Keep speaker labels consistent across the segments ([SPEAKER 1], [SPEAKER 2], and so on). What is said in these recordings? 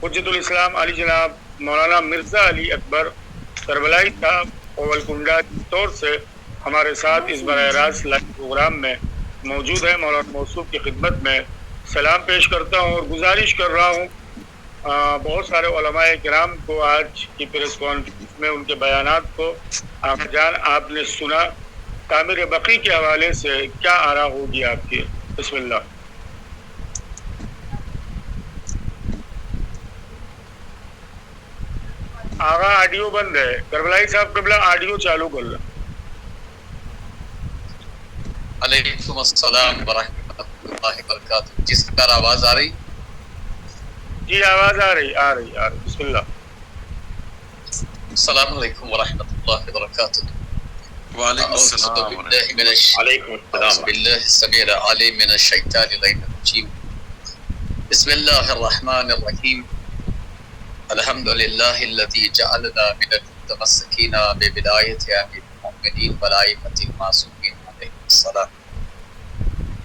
[SPEAKER 1] حجت الاسلام علی جناب مولانا مرزا علی اکبر کربلائی صاحب اولکنڈا کی طور سے ہمارے ساتھ اس براہ راست لائیو پروگرام میں موجود ہے۔ مولانا موصوف کی خدمت میں سلام پیش کرتا ہوں اور گزارش کر رہا ہوں بہت سارے علماء کرام کو آج کی پریس کانفرنس میں ان کے بیانات کو آقا جان آپ نے سنا، تعمیر بقی کے حوالے سے کیا آرا ہوگی آپ کی؟ بسم اللہ۔ آغا آڈیو بند ہے، کربلائی صاحب قبلہ آڈیو چالو کر لیں۔
[SPEAKER 2] علیکم السلام ورحمۃ اللہ وبرکاتہ۔ جس پر آواز آ رہی؟
[SPEAKER 1] جی آواز آ رہی بسم اللہ۔
[SPEAKER 2] السلام علیکم ورحمۃ اللہ وبرکاتہ۔
[SPEAKER 3] وعلیکم السلام
[SPEAKER 2] باللہ السمیع العلیم من الشیطان الرجیم۔ بسم اللہ الرحمن الرحیم۔ الحمد للہ الذی جعلنا من المتمسکین ببدایۃ امر المؤمنین والائمۃ المعصومین علیہم السلام۔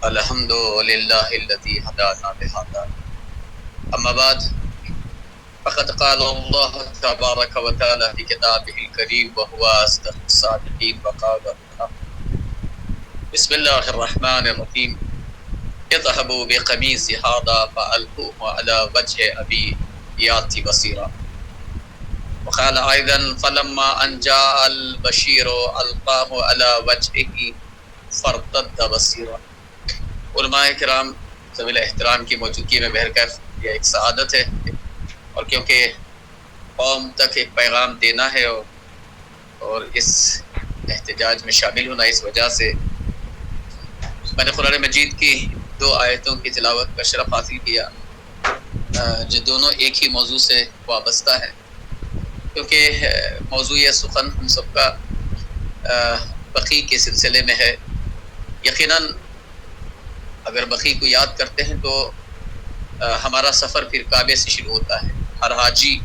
[SPEAKER 2] الحمد للہ الذی ہدانا لہذا۔ اما بعد فقد قال اللہ تبارک و تعالی فی کتابہ الکریم وهو اصدق الصادقین وقال بسم اللہ الرحمن الرحیم۔ اذهبوا بقمیصی ھذا فألقوه علی وجہ ابی یأتی بصیرا۔ وقال ایضا فلما ان جاء البشیر القاه علی وجهه فارتد بصیرا۔ علماء کرام ذوی الاحترام کی موجودگی میں بہرکیف یہ ایک سعادت ہے، اور کیونکہ قوم تک ایک پیغام دینا ہے اور اس احتجاج میں شامل ہونا، اس وجہ سے میں نے قرآن مجید کی 2 آیتوں کی تلاوت کا شرف حاصل کیا، جو دونوں ایک ہی موضوع سے وابستہ ہیں، کیونکہ موضوع سخن ہم سب کا بقی کے سلسلے میں ہے۔ یقیناً اگر بقی کو یاد کرتے ہیں تو ہمارا سفر پھر کعبے سے شروع ہوتا ہے۔ ہر حاجی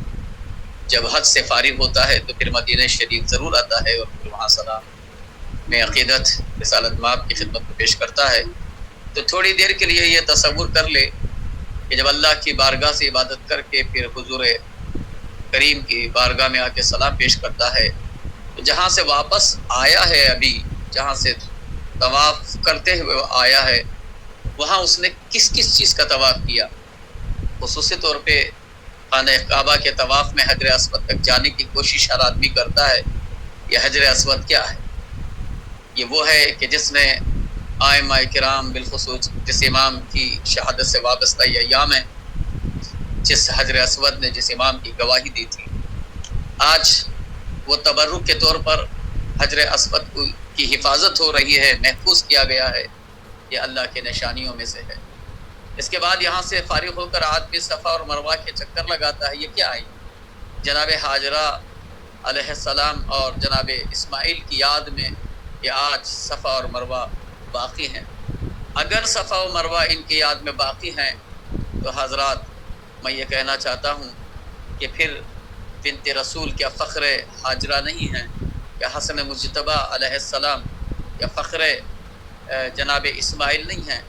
[SPEAKER 2] جب حج سے فارغ ہوتا ہے تو پھر مدینہ شریف ضرور آتا ہے، اور پھر وہاں سلام میں عقیدت رسالت مآب کی خدمت کو پیش کرتا ہے۔ تو تھوڑی دیر کے لیے یہ تصور کر لے کہ جب اللہ کی بارگاہ سے عبادت کر کے پھر حضور کریم کی بارگاہ میں آ کے سلام پیش کرتا ہے، تو جہاں سے واپس آیا ہے، ابھی جہاں سے طواف کرتے ہوئے آیا ہے، وہاں اس نے کس کس چیز کا طواف کیا۔ خصوصی طور پہ خانہ کعبہ کے طواف میں حجر اسود تک جانے کی کوشش ہر آدمی کرتا ہے۔ یہ حجر اسود کیا ہے؟ یہ وہ ہے کہ جس نے ائمہ کرام بالخصوص جس امام کی شہادت سے وابستہ یہ ایام ہے، جس حجر اسود نے جس امام کی گواہی دی تھی، آج وہ تبرک کے طور پر حجر اسود کی حفاظت ہو رہی ہے، محفوظ کیا گیا ہے۔ یہ اللہ کے نشانیوں میں سے ہے۔ اس کے بعد یہاں سے فارغ ہو کر آدمی صفا اور مروہ کے چکر لگاتا ہے۔ یہ کیا ہے؟ جناب ہاجرہ علیہ السلام اور جناب اسماعیل کی یاد میں یہ آج صفا اور مروہ باقی ہیں۔ اگر صفا و مروہ ان کی یاد میں باقی ہیں تو حضرات میں یہ کہنا چاہتا ہوں کہ پھر بنت رسول کیا فخر ہاجرہ نہیں ہیں؟ کیا حسن مجتبیٰ علیہ السلام کیا فخر جناب اسماعیل نہیں ہیں؟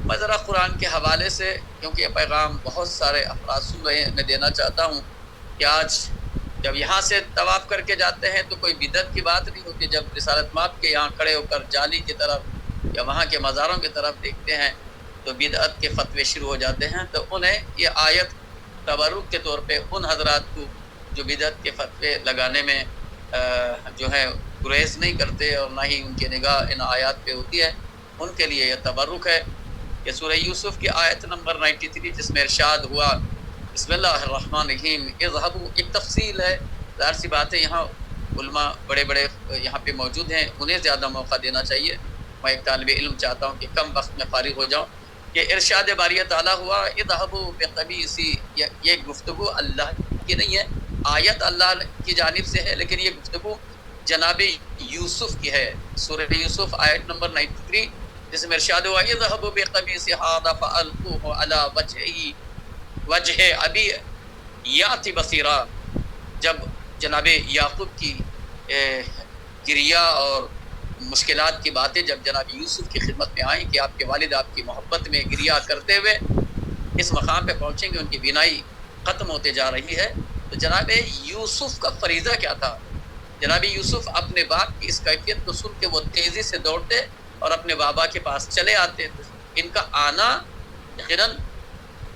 [SPEAKER 2] میں ذرا قرآن کے حوالے سے، کیونکہ یہ پیغام بہت سارے افراد سن رہے ہیں، میں دینا چاہتا ہوں کہ آج جب یہاں سے طواف کر کے جاتے ہیں تو کوئی بدعت کی بات نہیں ہوتی۔ جب رسالت مآب کے یہاں کھڑے ہو کر جالی کی طرف یا وہاں کے مزاروں کی طرف دیکھتے ہیں تو بدعت کے فتوے شروع ہو جاتے ہیں۔ تو انہیں یہ آیت تبرک کے طور پہ ان حضرات کو جو بدعت کے فتوے لگانے میں جو ہے گریز نہیں کرتے اور نہ ہی ان کی نگاہ ان آیات پہ ہوتی ہے، ان کے لیے یہ تبرک ہے کہ سورہ یوسف کی آیت نمبر 93 جس میں ارشاد ہوا بسم اللہ الرحمن الرحیم اذهبوا، ایک تفصیل ہے، ظاہر سی بات ہے یہاں علماء بڑے بڑے یہاں پہ موجود ہیں، انہیں زیادہ موقع دینا چاہیے۔ میں ایک طالب علم چاہتا ہوں کہ کم وقت میں فارغ ہو جاؤں کہ ارشاد باری تعالیٰ ہوا اذهبوا بقمیصی، یہ گفتگو اللہ کی نہیں ہے، آیت اللہ کی جانب سے ہے، لیکن یہ گفتگو جناب یوسف کی ہے۔ سورہ یوسف آیت نمبر 93 جس میں ارشاد ہوا اذهبوا بقمیصی ھذا فألقوه علی وجہ ابی یأتی بصیرا۔ جب جناب یعقوب کی گریہ اور مشکلات کی باتیں جب جناب یوسف کی خدمت میں آئیں کہ آپ کے والد آپ کی محبت میں گریہ کرتے ہوئے اس مقام پہ پہنچیں گے، ان کی بینائی ختم ہوتے جا رہی ہے. تو جناب یوسف کا فریضہ کیا تھا؟ جناب یوسف اپنے باپ کی اس کیفیت کو سن کے وہ تیزی سے دوڑتے اور اپنے بابا کے پاس چلے آتے. ان کا آنا یقیناً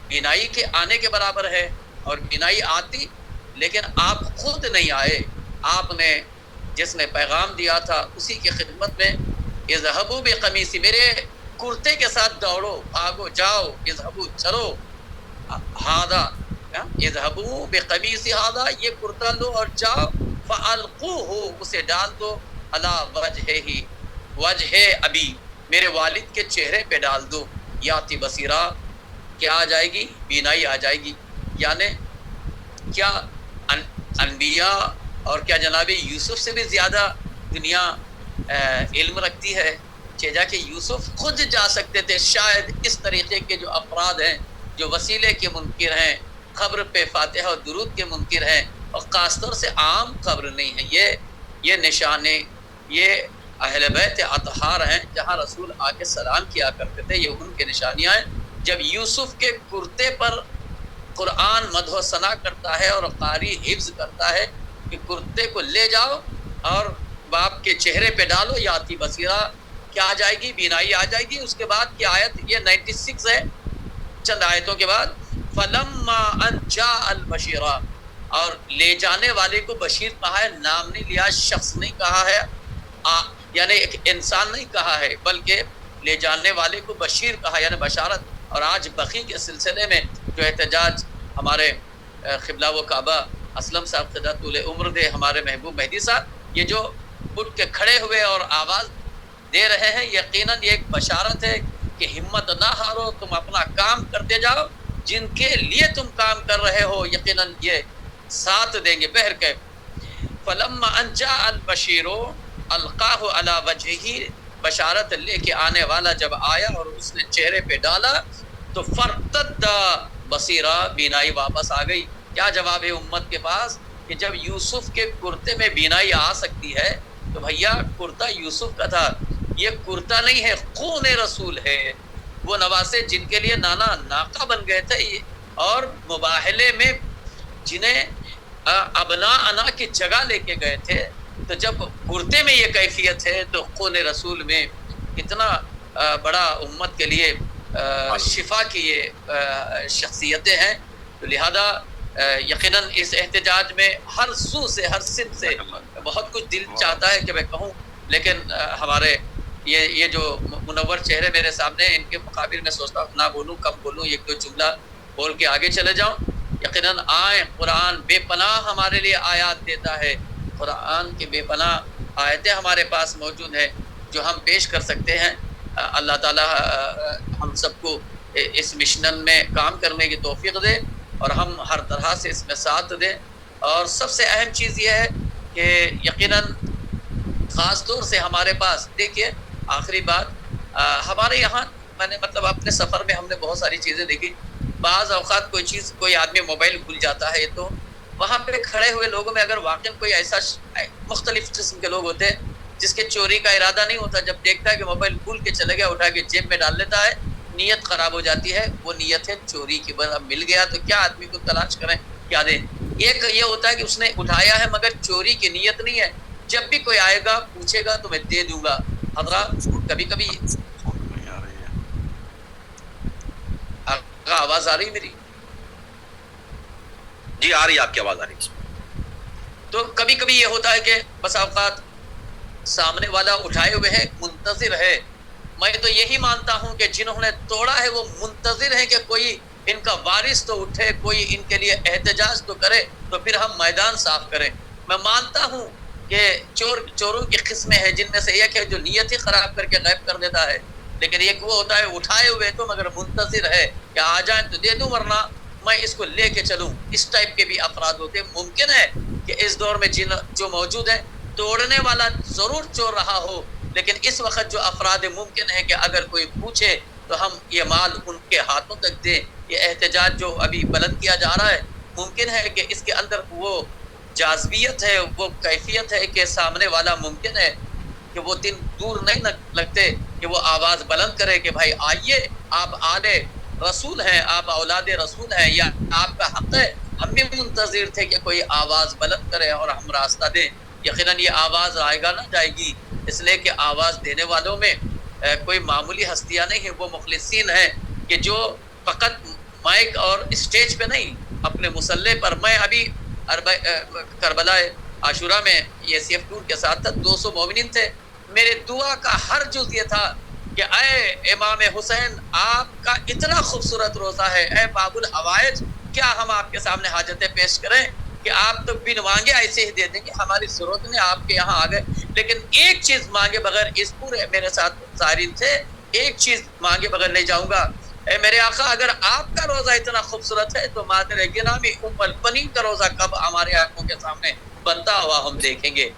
[SPEAKER 2] بینائی کے آنے کے برابر ہے، اور بینائی آتی، لیکن آپ خود نہیں آئے. آپ نے جس نے پیغام دیا تھا اسی کی خدمت میں اذهبوا بقمیصی، میرے کرتے کے ساتھ دوڑو، بھاگو، جاؤ، اذهبوا چلو، ہادا اذهبوا بقمیصی ہادا، یہ کرتا لو اور جاؤ، فالقوه، اسے ڈال دو، علی وجہہ، وجہ ابی، میرے والد کے چہرے پہ ڈال دو، یاتی بصیرہ، کیا آ جائے گی؟ بینائی آ جائے گی. یعنی کیا انبیاء اور کیا جناب یوسف سے بھی زیادہ دنیا علم رکھتی ہے؟ جا کہ یوسف خود جا سکتے تھے. شاید اس طریقے کے جو افراد ہیں جو وسیلے کے منکر ہیں، قبر پہ فاتحہ اور درود کے منکر ہیں، اور خاص طور سے عام قبر نہیں ہے، یہ نشانے، یہ اہل بیت اطہار ہیں جہاں رسول آ کے سلام کیا کرتے تھے، یہ ان کے نشانیاں ہیں. جب یوسف کے کرتے پر قرآن مدح و ثنا کرتا ہے اور قاری حفظ کرتا ہے کہ کرتے کو لے جاؤ اور باپ کے چہرے پہ ڈالو، یاتی بصیرہ، کیا آ جائے گی؟ بینائی آ جائے گی. اس کے بعد کی آیت یہ 96 ہے، چند آیتوں کے بعد، فلما ان جاء البشیرہ، اور لے جانے والے کو بشیر کہا ہے، نام نہیں لیا، شخص نہیں کہا ہے، یعنی ایک انسان نہیں کہا ہے، بلکہ لے جانے والے کو بشیر کہا، یعنی بشارت. اور آج بقی کے سلسلے میں جو احتجاج ہمارے قبلہ و کعبہ اسلم صاحب خدا طول عمر دے، ہمارے محبوب مہدی صاحب، یہ جو اٹھ کے کھڑے ہوئے اور آواز دے رہے ہیں، یقیناً یہ ایک بشارت ہے کہ ہمت نہ ہارو، تم اپنا کام کرتے جاؤ، جن کے لیے تم کام کر رہے ہو یقیناً یہ ساتھ دیں گے. بہر کے فلما ان جاء البشیر القاہ علی وجہہ، بشارت لے کے آنے والا جب آیا اور اس نے چہرے پہ ڈالا تو فرتد بصیرہ، بینائی واپس آ گئی. کیا جواب ہے امت کے پاس کہ جب یوسف کے کرتے میں بینائی آ سکتی ہے تو بھیا کرتا یوسف کا تھا، یہ کرتا نہیں ہے، خون رسول ہے. وہ نواسے جن کے لیے نانا ناقہ بن گئے تھے اور مباہلے میں جنہیں ابنا انا کی جگہ لے کے گئے تھے، تو جب کرتے میں یہ کیفیت ہے تو خون رسول میں اتنا بڑا امت کے لیے شفا کی یہ شخصیتیں ہیں. تو لہذا یقیناً اس احتجاج میں ہر سو سے، ہر سمت سے بہت کچھ دل چاہتا ہے کہ میں کہوں، لیکن ہمارے یہ جو منور چہرے میرے سامنے، ان کے مقابل میں سوچتا ہوں نہ بولوں، کم بولوں، یہ کوئی جملہ بول کے آگے چلے جاؤں. یقیناً آئیں، قرآن بے پناہ ہمارے لیے آیات دیتا ہے، قرآن کے بے پناہ آیتیں ہمارے پاس موجود ہیں جو ہم پیش کر سکتے ہیں. اللہ تعالی ہم سب کو اس مشن میں کام کرنے کی توفیق دے اور ہم ہر طرح سے اس میں ساتھ دیں. اور سب سے اہم چیز یہ ہے کہ یقیناً خاص طور سے ہمارے پاس، دیکھیے آخری بات، ہمارے یہاں میں نے مطلب اپنے سفر میں ہم نے بہت ساری چیزیں دیکھی. بعض اوقات کوئی آدمی موبائل بھول جاتا ہے تو وہاں پہ کھڑے ہوئے لوگوں میں اگر واقعی کوئی ایسا مختلف قسم کے لوگ ہوتے ہیں جس کے چوری کا ارادہ نہیں ہوتا، جب دیکھتا ہے کہ موبائل بھول کے چلے گیا، اٹھا کے جیب میں ڈال لیتا ہے، نیت خراب ہو جاتی ہے. وہ نیت ہے چوری کی، بس اب مل گیا تو کیا آدمی کو تلاش کریں، کیا دیں. ایک یہ ہوتا ہے کہ اس نے اٹھایا ہے مگر چوری کی نیت نہیں ہے، جب بھی کوئی آئے گا پوچھے گا تو میں دے دوں گا. حضرات کبھی کبھی آواز آ رہی میری؟
[SPEAKER 4] جی آ رہی ہے، آپ کی آواز آ رہی ہے.
[SPEAKER 2] تو کبھی کبھی یہ ہوتا ہے کہ بس اوقات سامنے والا اٹھائے ہوئے ہے، منتظر ہے. میں تو یہی مانتا ہوں کہ جنہوں نے توڑا ہے وہ منتظر ہیں کہ کوئی ان کا وارث تو اٹھے، کوئی ان کے لیے احتجاج تو کرے، تو پھر ہم میدان صاف کریں. میں مانتا ہوں کہ چوروں کی قسمیں ہیں، جن میں سے ایک ہے جو نیت ہی خراب کر کے غائب کر دیتا ہے، لیکن ایک وہ ہوتا ہے اٹھائے ہوئے تو مگر منتظر ہے کہ آ جائیں تو دے دوں ورنہ میں اس کو لے کے چلوں. اس ٹائپ کے بھی افراد ہوتے ہیں. ممکن ہے کہ اس دور میں جو موجود ہیں توڑنے والا ضرور چور رہا ہو، لیکن اس وقت جو افراد ممکن ہے کہ اگر کوئی پوچھے تو ہم یہ مال ان کے ہاتھوں تک دیں. یہ احتجاج جو ابھی بلند کیا جا رہا ہے، ممکن ہے کہ اس کے اندر وہ جاذبیت ہے، وہ کیفیت ہے کہ سامنے والا ممکن ہے کہ وہ دن دور نہیں لگتے کہ وہ آواز بلند کرے کہ بھائی آئیے، آپ آل رسول ہیں، آپ اولاد رسول ہیں، یا آپ کا حق ہے بھی منتظر تھے کہ کوئی آواز بلند کرے اور ہم راستہ دیں. یقیناً یہ آواز آئے گا نہ جائے گی، اس لیے کہ آواز دینے والوں میں کوئی معمولی ہستیاں نہیں ہیں، وہ مخلصین ہیں کہ جو فقط مائک اور اسٹیج پہ نہیں، اپنے مسلح پر. میں ابھی کربلا عاشورہ میں یہ CF ٹور کے ساتھ تھا، 200 مومنین تھے. میرے دعا کا ہر جز یہ تھا کہ اے امام حسین، آپ کا اتنا خوبصورت روزہ ہے، اے باب الحوائج، کیا ہم آپ کے سامنے حاجتیں پیش کریں کہ آپ تو بن مانگے ایسے ہی دے دیں گے. ہماری ضرورت نے آپ کے یہاں آ گئے، لیکن ایک چیز مانگے بغیر، اس پورے میرے ساتھ زائرین تھے، ایک چیز مانگے بغیر نہیں جاؤں گا. اے میرے آقا، اگر آپ کا روزہ اتنا خوبصورت ہے تو مادر گرامی ام البنین کا روزہ کب ہمارے آنکھوں کے سامنے بنتا ہوا ہم دیکھیں گے.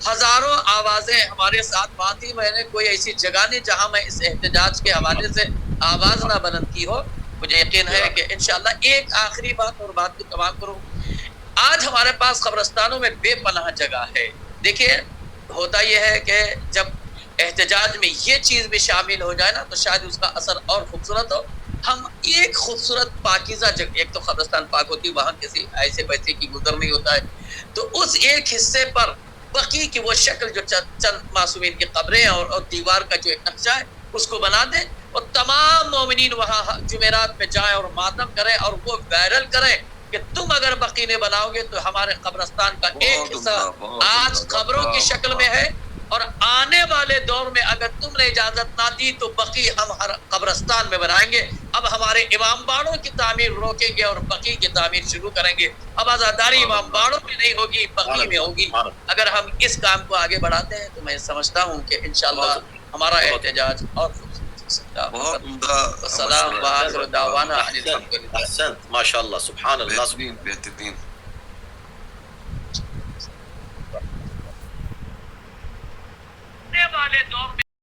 [SPEAKER 2] ہزاروں آوازیں ہمارے ساتھ بات تھی. میں نے کوئی ایسی جگہ نہیں جہاں میں اس احتجاج کے حوالے سے آواز نہ بلند کی ہو. مجھے یقین ہے کہ انشاءاللہ ایک آخری بات اور بات کو تمام کروں. آج ہمارے پاس قبرستانوں میں بے پناہ جگہ ہے. دیکھیے ہوتا یہ ہے کہ جب احتجاج میں یہ چیز بھی شامل ہو جائے نا تو شاید اس کا اثر اور خوبصورت ہو. ہم ایک خوبصورت پاکیزہ جگہ، ایک تو قبرستان پاک ہوتی ہے، وہاں کسی ایسے پیسے کی گزر نہیں ہوتا ہے، تو اس ایک حصے پر بقی کی وہ شکل جو چند معصومین کی قبریں اور دیوار کا جو ایک نقشہ ہے اس کو بنا دیں اور تمام مومنین وہاں جمعرات میں جائیں اور ماتم کریں اور وہ وائرل کریں کہ تم اگر بقی نے بناؤ گے تو ہمارے قبرستان کا ایک حصہ آج قبروں کی شکل میں ہے، اور آنے والے دور میں اگر تم نے اجازت نہ دی تو بقی ہم ہر قبرستان میں بنائیں گے. اب ہمارے امام باڑوں کی تعمیر روکیں گے اور بقی کی تعمیر شروع کریں گے. اب آزاداری امام باڑوں میں نہیں ہوگی، بقی میں ہوگی. اگر ہم اس کام کو آگے بڑھاتے ہیں تو میں سمجھتا ہوں کہ انشاءاللہ ہمارا احتجاج اور
[SPEAKER 3] بہت عمدہ.
[SPEAKER 2] السلام وآخر دعوانا ان الحمدللہ.
[SPEAKER 4] احسنت، ماشاءاللہ، سبحان اللہ.
[SPEAKER 3] بہترین.
[SPEAKER 2] والے دور میں